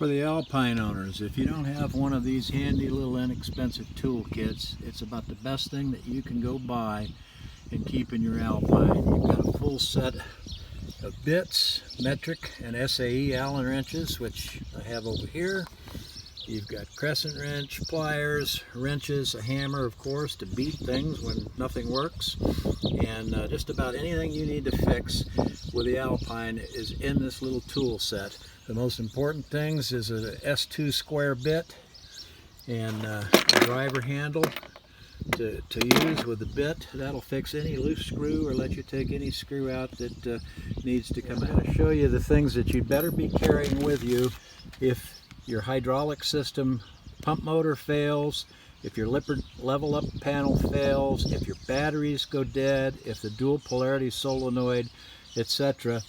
For the Alpine owners, if you don't have one of these handy little inexpensive tool kits, it's about the best thing that you can go buy and keep in your Alpine. You've got a full set of bits, metric and SAE Allen wrenches, which I have over here. You've got crescent wrench, pliers, wrenches, a hammer, of course, to beat things when nothing works. And just about anything you need to fix with the Alpine is in this little tool set. The most important things is a S2 square bit and a driver handle to use with the bit. That'll fix any loose screw or let you take any screw out that needs to come out. I'm going to show you the things that you'd better be carrying with you if your hydraulic system pump motor fails, if your Lippert level up panel fails, if your batteries go dead, if the dual polarity solenoid, etc.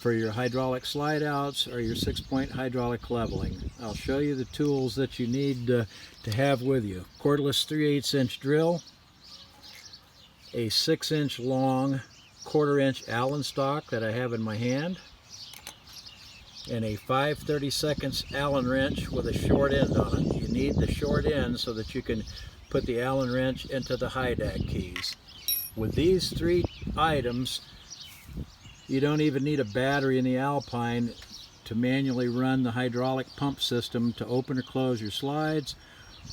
for your hydraulic slide outs or your 6-point hydraulic leveling. I'll show you the tools that you need to have with you. Cordless 3/8" drill, a 6-inch long 1/4" Allen stock that I have in my hand, and a 5/32 Allen wrench with a short end on it. You need the short end so that you can put the Allen wrench into the hydraulic keys. With these 3 items, you don't even need a battery in the Alpine to manually run the hydraulic pump system to open or close your slides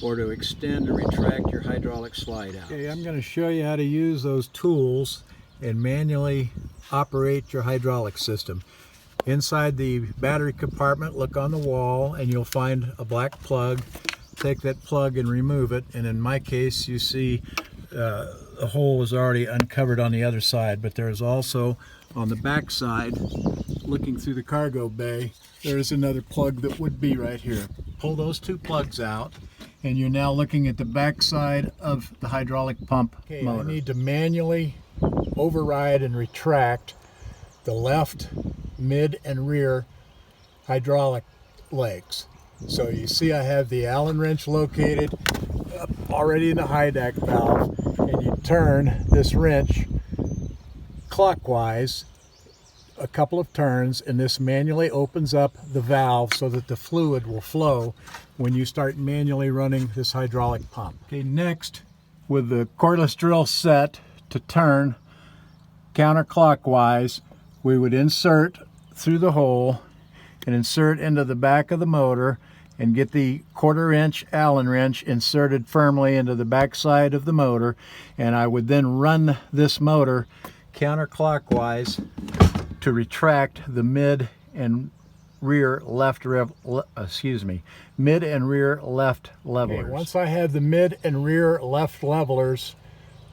or to extend or retract your hydraulic slide out. Okay, I'm going to show you how to use those tools and manually operate your hydraulic system. Inside the battery compartment, look on the wall and you'll find a black plug. Take that plug and remove it, and in my case you see the hole is already uncovered on the other side, but there's also on the back side, looking through the cargo bay, there's another plug that would be right here. Pull those 2 plugs out and you're now looking at the back side of the hydraulic pump motor. I need to manually override and retract the left, mid, and rear hydraulic legs. So you see I have the Allen wrench located up already in the hydraulic valve, and you turn this wrench clockwise a couple of turns, and this manually opens up the valve so that the fluid will flow when you start manually running this hydraulic pump. Okay, next, with the cordless drill set to turn counterclockwise, we would insert through the hole and insert into the back of the motor and get the 1/4" Allen wrench inserted firmly into the back side of the motor, and I would then run this motor counterclockwise to retract the mid and rear left levelers. Okay, once I have the mid and rear left levelers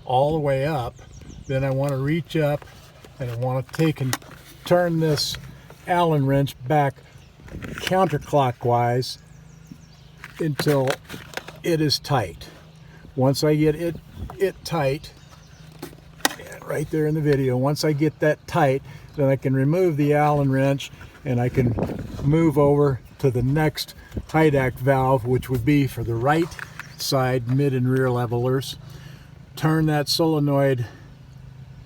all the way up, then I want to reach up and I want to take and turn this Allen wrench back counterclockwise until it is tight. Once I get it tight, right there in the video, once I get that tight, then I can remove the Allen wrench and I can move over to the next hydraulic valve, which would be for the right side mid and rear levelers. Turn that solenoid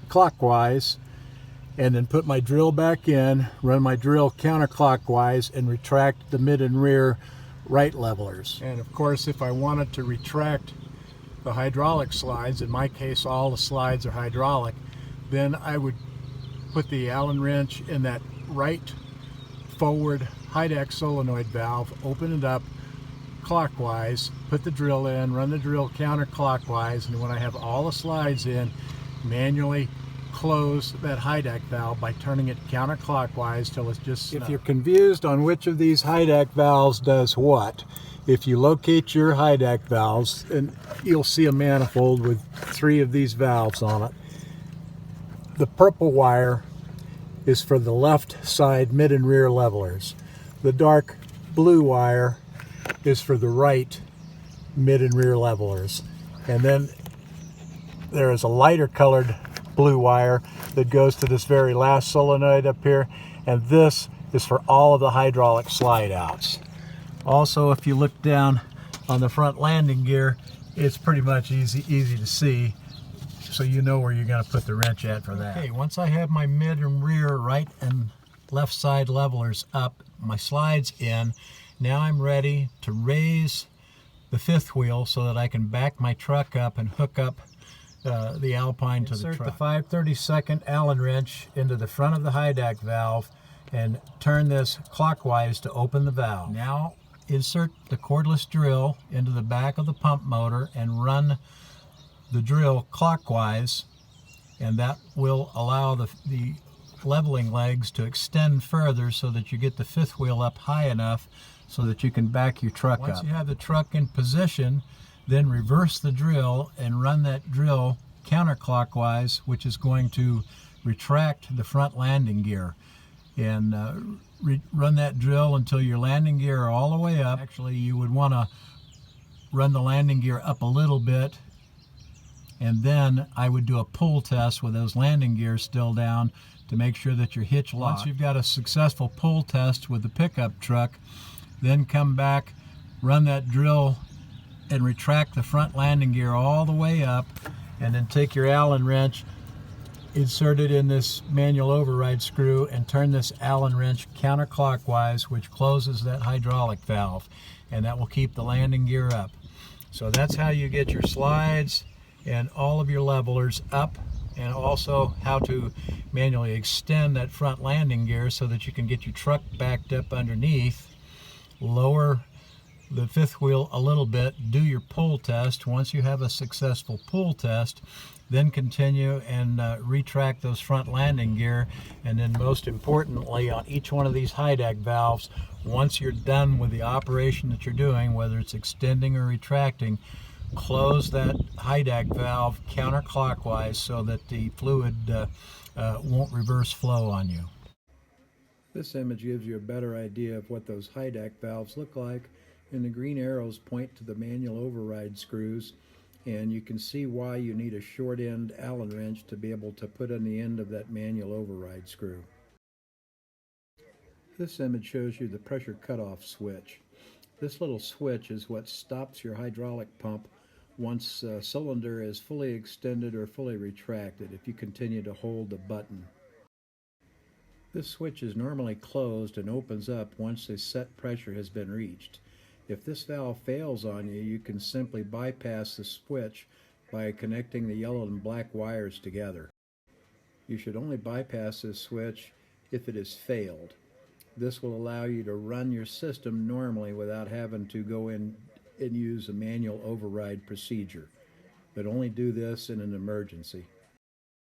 clockwise and then put my drill back in, run my drill counterclockwise, and retract the mid and rear right levelers. And of course, if I wanted to retract the hydraulic slides, in my case all the slides are hydraulic, then I would put the Allen wrench in that right forward hydraulic solenoid valve, open it up clockwise, put the drill in, run the drill counterclockwise, and when I have all the slides in, manually close that hydraulic valve by turning it counterclockwise till it's just snug. If you're confused on which of these hydraulic valves does what, if you locate your hydraulic valves, and you'll see a manifold with 3 of these valves on it. The purple wire is for the left side mid and rear levelers. The dark blue wire is for the right mid and rear levelers. And then there is a lighter colored blue wire that goes to this very last solenoid up here, and this is for all of the hydraulic slide outs. Also, if you look down on the front landing gear, it's pretty much easy to see, so you know where you're going to put the wrench at for that. Okay, once I have my mid and rear right and left side levelers up, my slides in, Now I'm ready to raise the fifth wheel so that I can back my truck up and hook up the Alpine to the truck. Insert the 5/32 Allen wrench into the front of the hydract valve and turn this clockwise to open the valve. Now insert the cordless drill into the back of the pump motor and run the drill clockwise, and that will allow the leveling legs to extend further so that you get the fifth wheel up high enough so that you can back your truck up. Once you have the truck in position, then reverse the drill and run that drill counterclockwise, which is going to retract the front landing gear. And run that drill until your landing gear are all the way up. Actually, you would want to run the landing gear up a little bit, and then I would do a pull test with those landing gears still down to make sure that your hitch locked. Once you've got a successful pull test with the pickup truck, then come back, run that drill and retract the front landing gear all the way up, and then take your Allen wrench, insert it in this manual override screw, and turn this Allen wrench counterclockwise, which closes that hydraulic valve, and that will keep the landing gear up. So that's how you get your slides and all of your levelers up, and also how to manually extend that front landing gear so that you can get your truck backed up underneath. Lower the fifth wheel a little bit, do your pull test. Once you have a successful pull test, then continue and retract those front landing gear. And then most importantly, on each one of these hydract valves, once you're done with the operation that you're doing, whether it's extending or retracting, close that hydract valve counterclockwise so that the fluid won't reverse flow on you. This image gives you a better idea of what those hydract valves look like, and the green arrows point to the manual override screws, and you can see why you need a short end Allen wrench to be able to put on the end of that manual override screw. This image shows you the pressure cutoff switch. This little switch is what stops your hydraulic pump once a cylinder is fully extended or fully retracted if you continue to hold the button. This switch is normally closed and opens up once the set pressure has been reached. If this valve fails on you, you can simply bypass the switch by connecting the yellow and black wires together. You should only bypass this switch if it has failed. This will allow you to run your system normally without having to go in and use a manual override procedure. But only do this in an emergency.